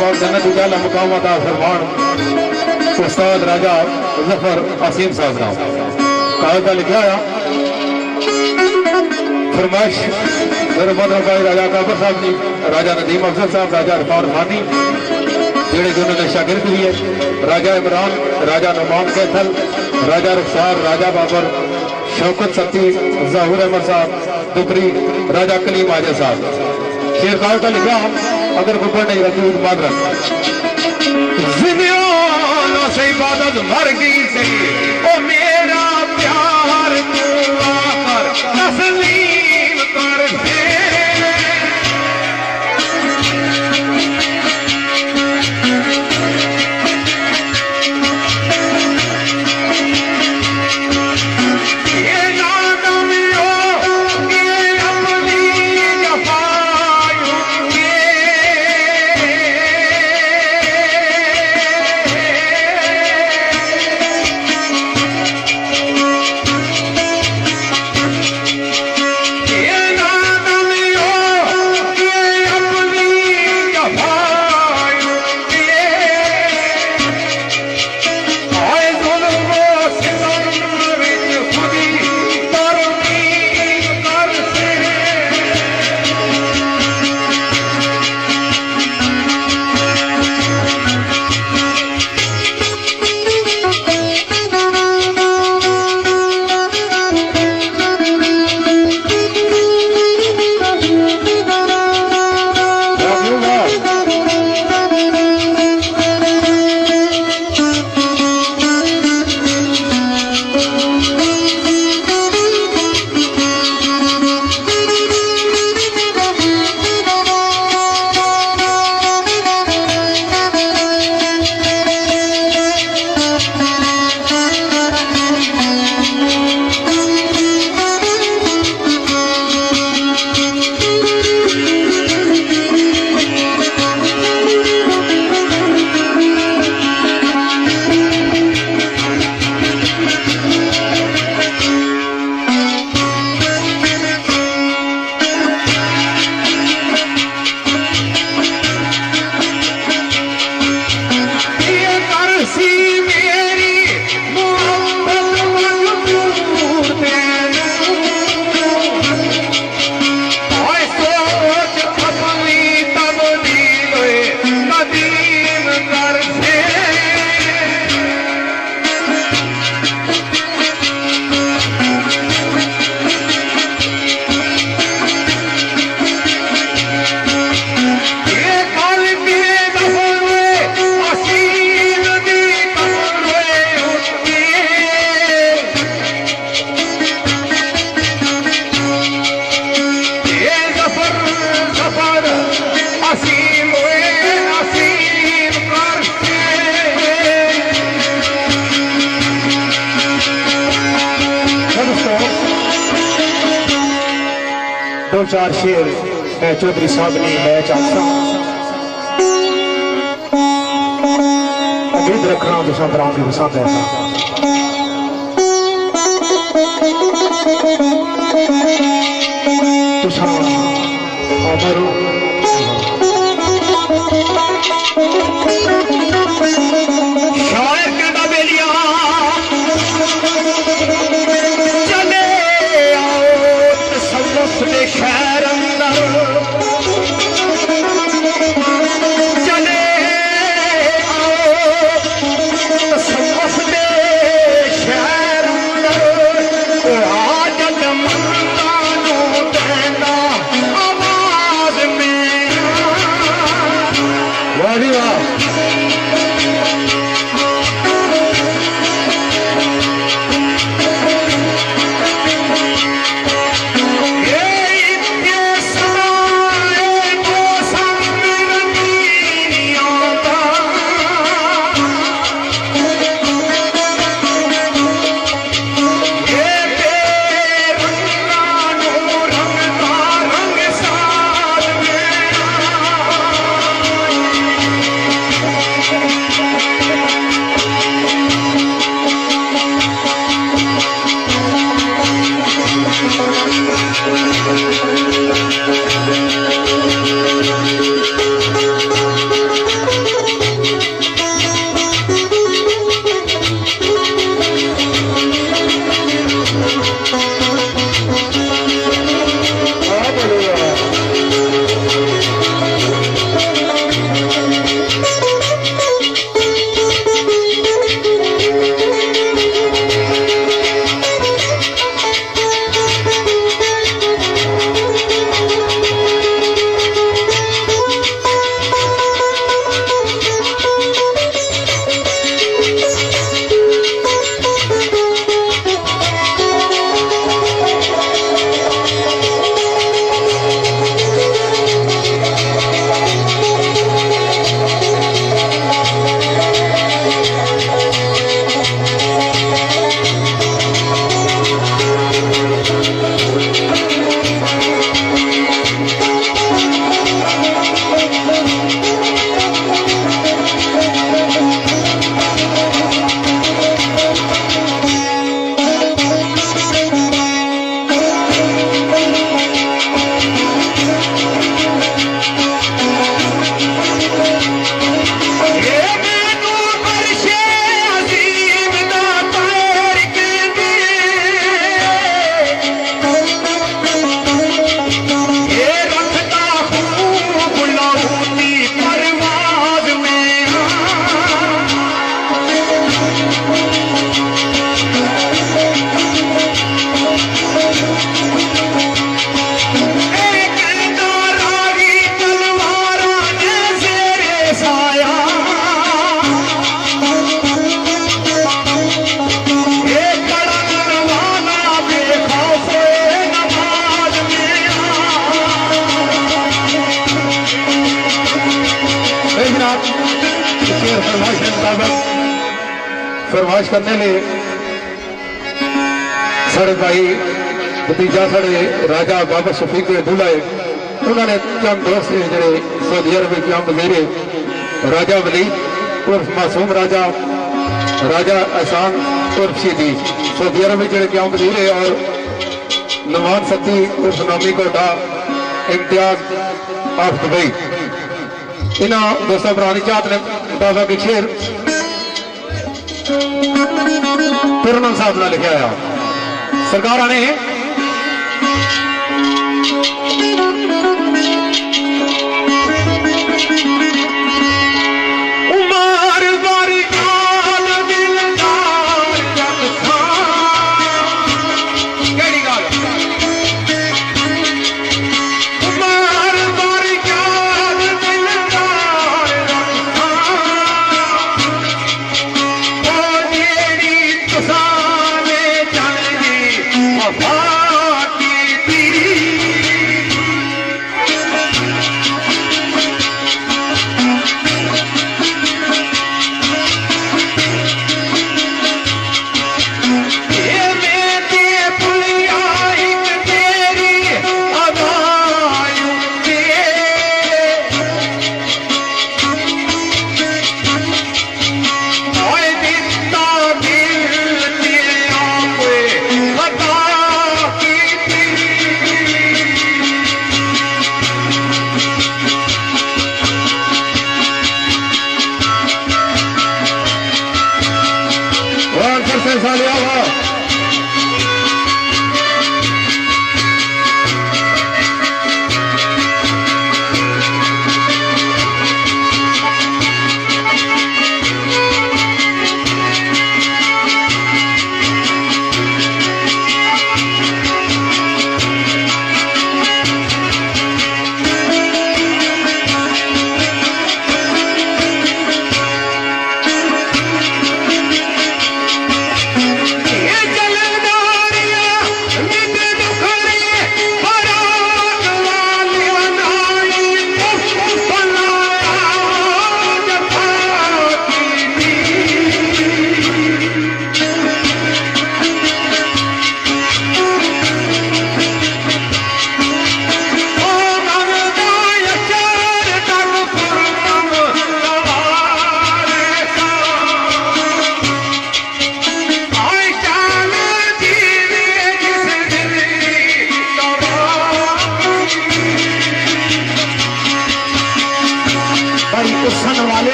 पाक जन्नत उजाला मुकाम अता फरमान उस्ताद राजा जफर असीम साहब नाम कागज लिखा आया फरमाइश मेरे मोहतरम भाई राजा काबर साहब जी, राजा नदीम अफजल साहब, राजा इरफान खानी जेड़े कि उन्होंने शागिर्द भी है, राजा इमरान, राजा नुमान कैथल, राजा रुखसार, राजा बाबर, शौकत सत्ती, जहूर अहमद साहब दुपरी, राजा कलीम आजा साहब। शेर खान का लिखा अगर कोई पढ़ नहीं रखी मादरत से इबादत मर गई से ओ मेरा प्यार तस्लीम कर दे। दो चार शेर चौधरी साहब ने मैं चाहता उम्मीद रखना तुम दरांगे पसंद है शहर अंदर चले आओ तसव्वुफ दे शहर अंदर आज मंदानू कहना आवाज में वाह वाह शेर फरमाइश के मुताबिक फरमाइश करने लिए साढ़े भाई भतीजा साढ़े राजा बाबा शफीक के दूल्हा है उन्होंने चंद दोस्त से जड़े सऊदी अरब के वजीर राजा वलीद उर्फ मासूम राजा राजा एहसान उर्फ शीदी सऊदी अरब में जड़े क्यों वजीर है और नमान सती उर्फ नामी कोटा इम्तियाज ऑफ दुबई इन्हों दोस्तों पुरानी चाहत ने मुताबिक एक शेर पूर्णम साहब ने लिखा है सरकार ने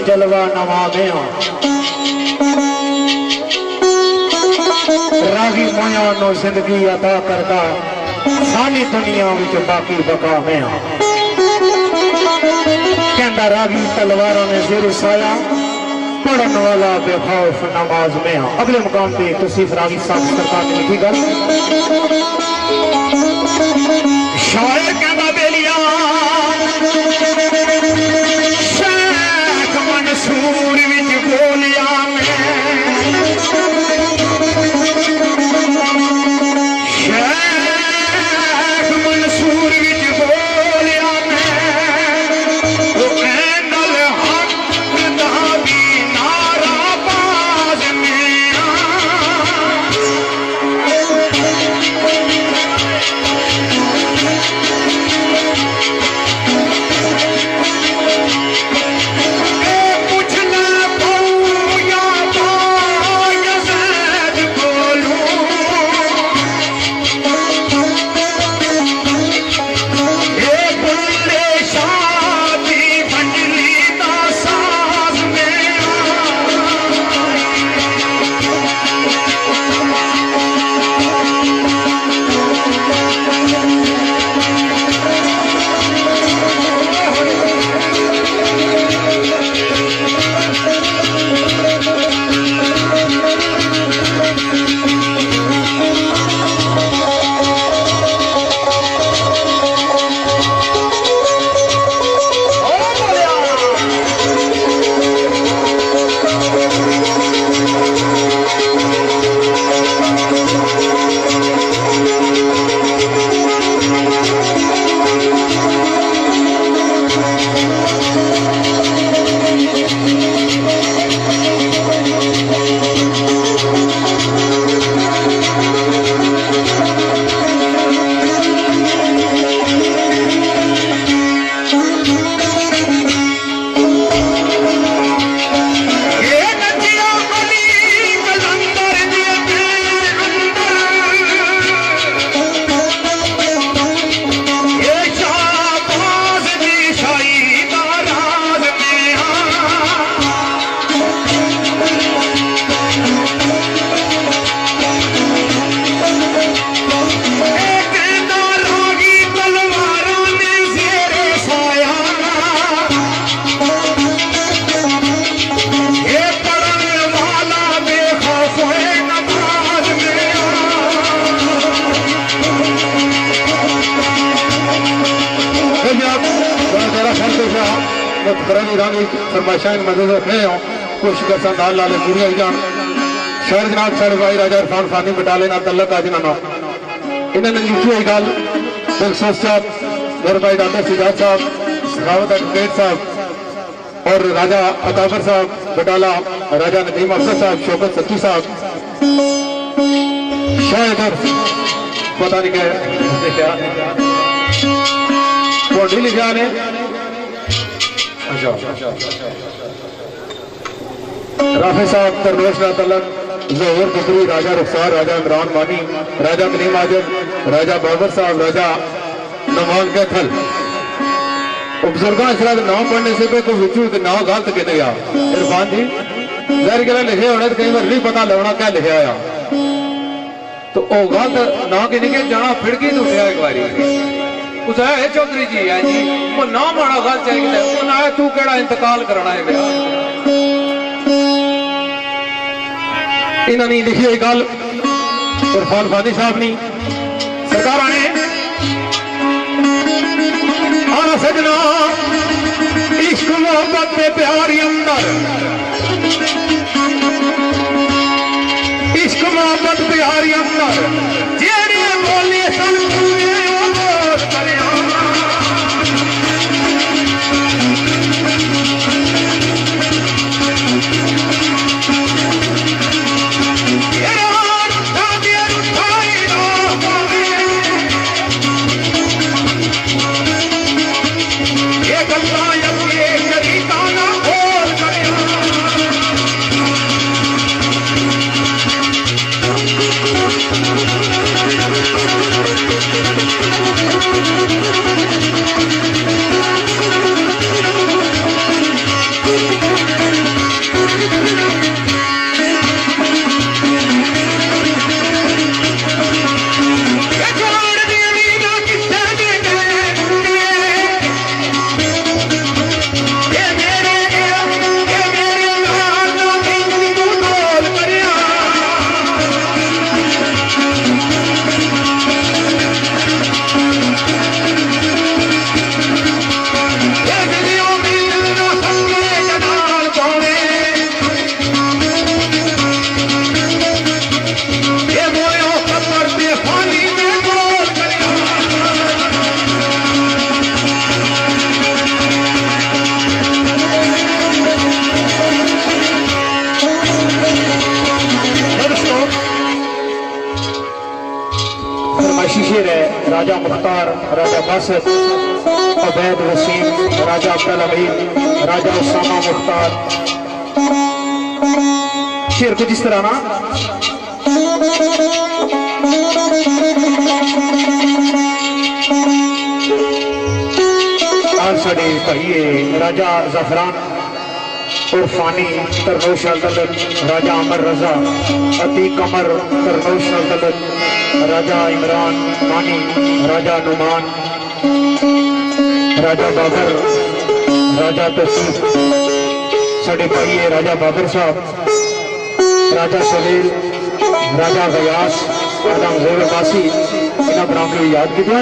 जलवा नवा में रागी मोया नो जिंदगी अदा करता सारी दुनिया विच बाकी बका में कहता रागी तलवारों ने सिर उसाया पढ़न वाला बेखौफ नमाज में अगले मुकाम पे तौसीफ रागी साहब सरकार ने लिखी गल शायर कहता बेलिया मंसूर विच बोलिया मैं शेख मंसूर विच बोलिया मैं वो ऐनल हक दा भी नारा बाज में होगा मुतकरमी रंग फरमाइशां मदद रखे हो कोशिश कर संदाल लाले पूरी आई जान शहर जनाब साढ़े भाई राजा इरफान फानी बटाले ना तल्लक आज ना इन्होंने लिखी हुई गल दिलसोच साहब मेरे भाई डॉक्टर सिद्धार्थ साहब सखावत एडवोकेट साहब और राजा अकाबर साहब बटाला राजा नदीम अफसर साहब शौकत सच्ची साहब शायद पता नहीं क्या पोडी लिखा ने राफे साहब तरनोश तलक जोहर दुबरी राजा रुखसार राजा इमरान मानी राजा कलीम आजम राजा बाबर साहब राजा नमान कैथल बुजुर्गों इसरा नाम पढ़ने से कोई विचू नाम गलत कहते गया इरफान जी जहर के लिखे होने तो कई बार नहीं पता लगना क्या लिखा आ तो वो गलत ना कि नहीं जाना फिड़की तो उठा एक बारी उस चौधरी जी है जी वो ना माड़ा गल चाहिए उन्हें तू केड़ा इंतकाल कराना है मेरा इन्होंने लिखी हुई गल इरफान फानी साहब ने सरकार ने आना सजना इश्क मोहब्बत में प्यार अंदर इश्क मोहब्बत प्यार अंदर जेड़े बोले सन राजा मुख्तार राजा बासित अवैध वसीम राजा अब्दुल अमीर राजा उसामा मुख्तार शेर कुछ इस तरह ना साढ़े भाइये राजा जफरान उर्फानी तरनोश अल्तलत राजा अमर रजा अतीक कमर तरनोश अल्तलत राजा इमरान मानी राजा नुमान राजा बाबर राजा तसीफ साढ़े भाइये राजा बाबर साहब राजा सवेल राजा गयास राजा मजेब बासी इन्होंने नाम को याद किया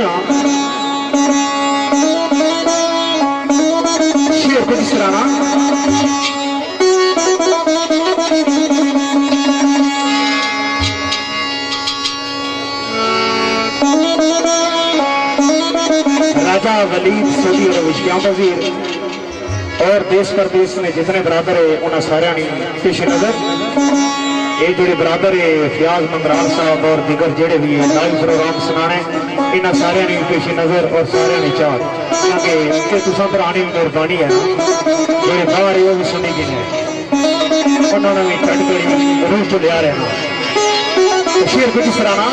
शेर कुछ इस तरह ना राजा वलीद सऊदी अरबिया वजीर और देश प्रदेश में जितने बरादर है उन्होंने सारे पेश नजर ये जोड़े बरादर है फयाज मंगराल साहब और दिगर जेड़े भी है लाइव प्रोग्राम सुनाने इन्होंने सारे पेश नजर और सारे चार क्योंकि तुसा पुरानी मेहरबानी है जोड़े बाहर है वो भी सुनी गई है उन्होंने भी चढ़ कर रूह तो लिया रहना शेर कुछ सराना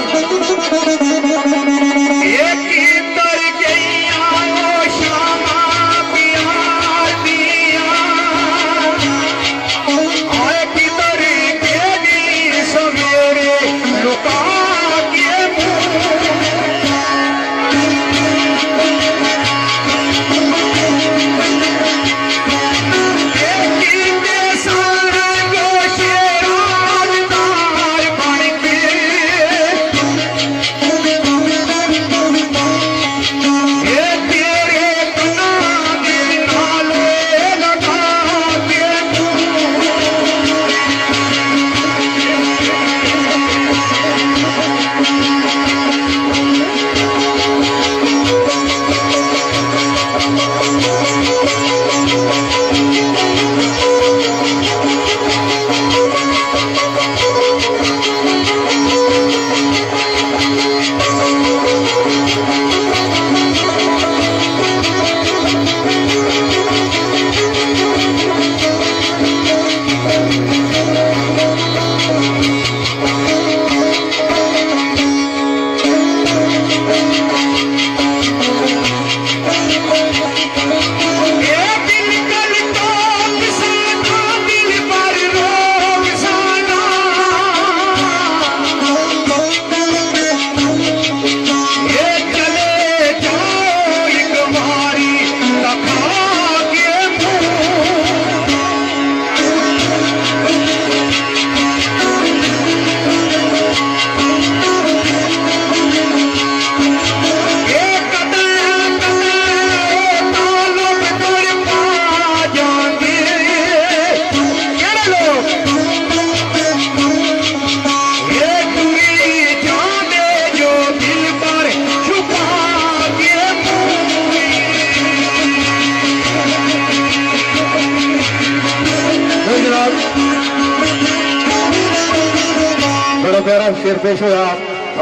प्यारा शेर पेश होया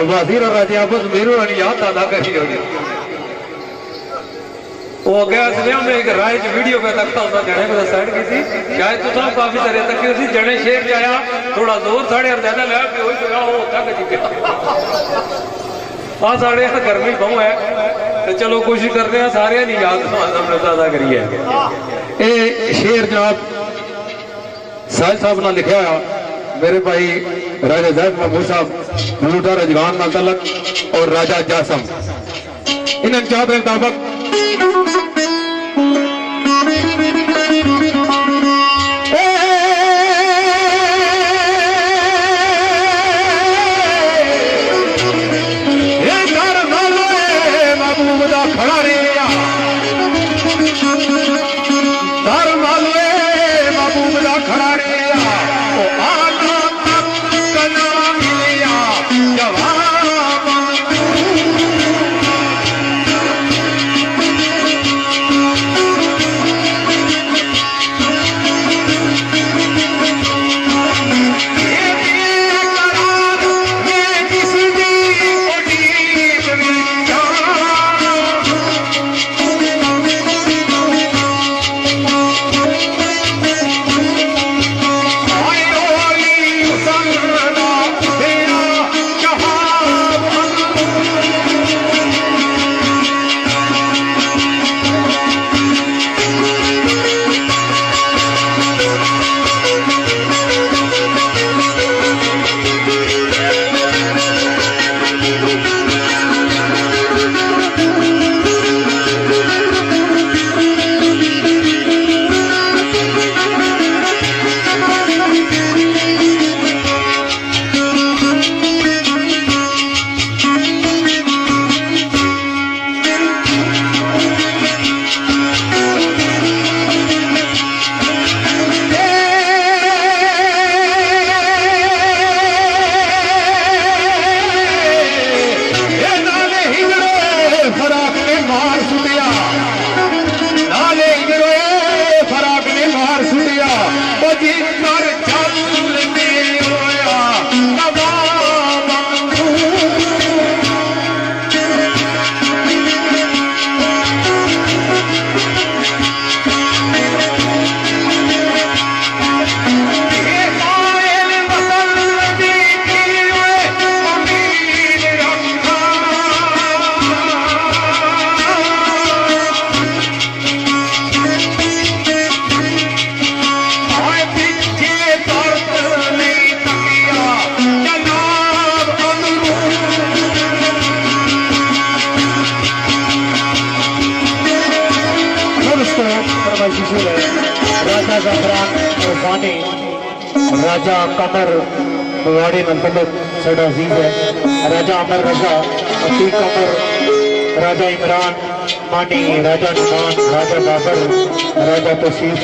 वजीर और राजे आपस मेरू रानी याद अदा करी होगी वो गया इसलिए मैं एक राय वीडियो पे तकता होता जने को साइड की थी शायद तो सब काफी तरह तक उसी जने शेर जाया थोड़ा जोर साढ़े और ज्यादा लगा कि वही जगह वो थक चुका हाँ साढ़े गर्मी बहु है तो चलो कोशिश करते हैं सारे नहीं याद हमने अदा करिए ये शेर जनाब साहिल साहब ने लिखा मेरे भाई राजा जैद महमूद साहब बलूटा रजवान तलक और राजा जासम इन चाहते मुताबिक खड़ा रे महबूब दा खड़ा रे राजा जफरान उर्फानी राजा कमर वाड़ी मंतलब साडा अजीज है राजा अमर रजा अतीक कमर राजा इमरान मानी राजा नुमान राजा बाबर राजा तसीफ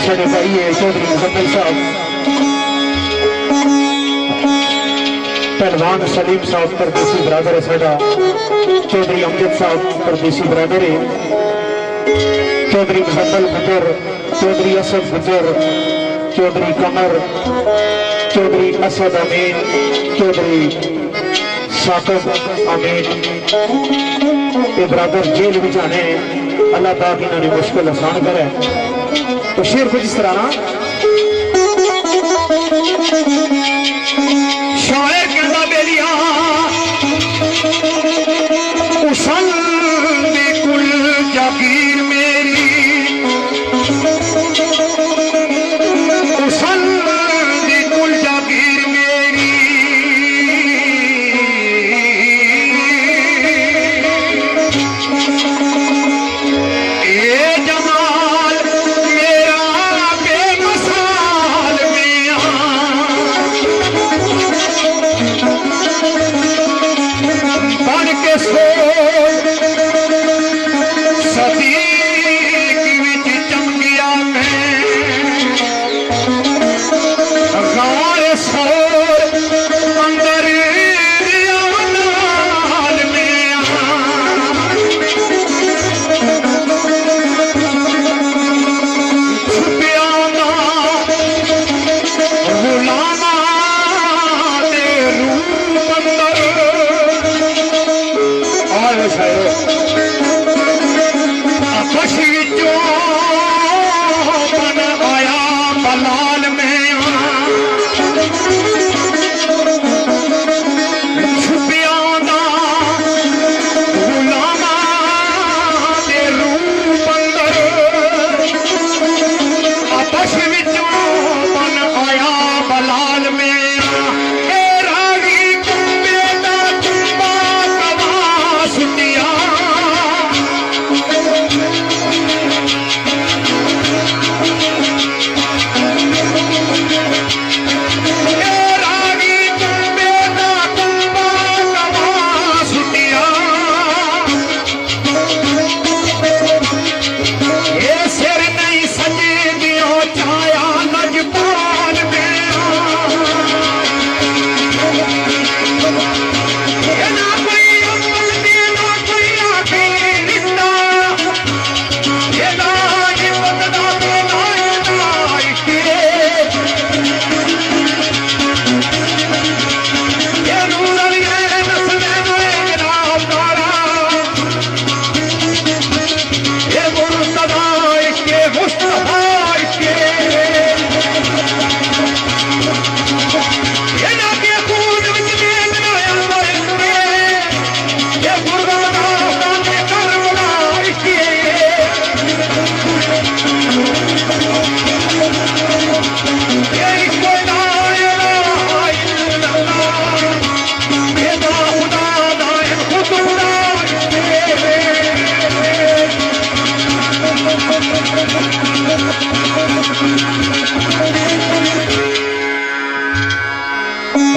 साडे भाई है चौधरी मुजम्मिल साहब पहलवान सलीम साहब परदेसी बरादर है साडा चौधरी अमजद साहब परदेसी बरादर है चौधरी मुहम्मद गुजर चौधरी असद गुजर चौधरी कमर चौधरी असद अमीन चौधरी साकब अमीन ये बरादर जेल में जाने अल्लाह पाक इन्होंने मुश्किल आसान करे। तो शेर कुछ इस तरह ना शायर कहता बेलिया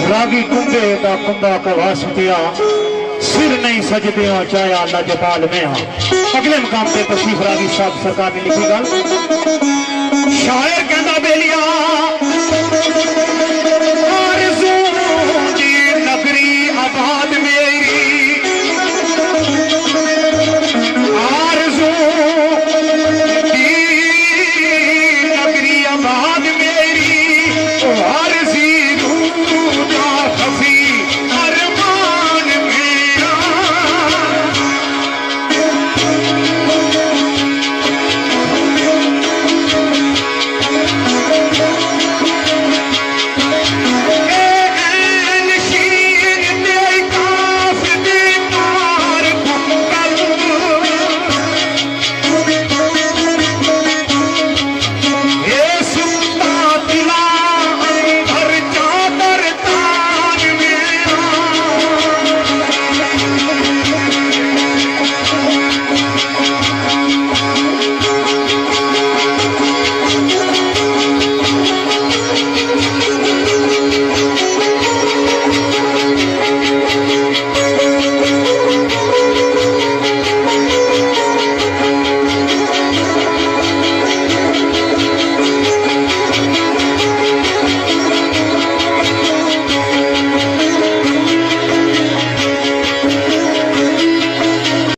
रागी कुंबे का कुंबा कवा सुतिया सिर नहीं सजदे चाया लजपाल में हाँ। अगले मुकाम पे तशरीफ रागी साहब सरकार ने लिखी गल शायर कहना बेलिया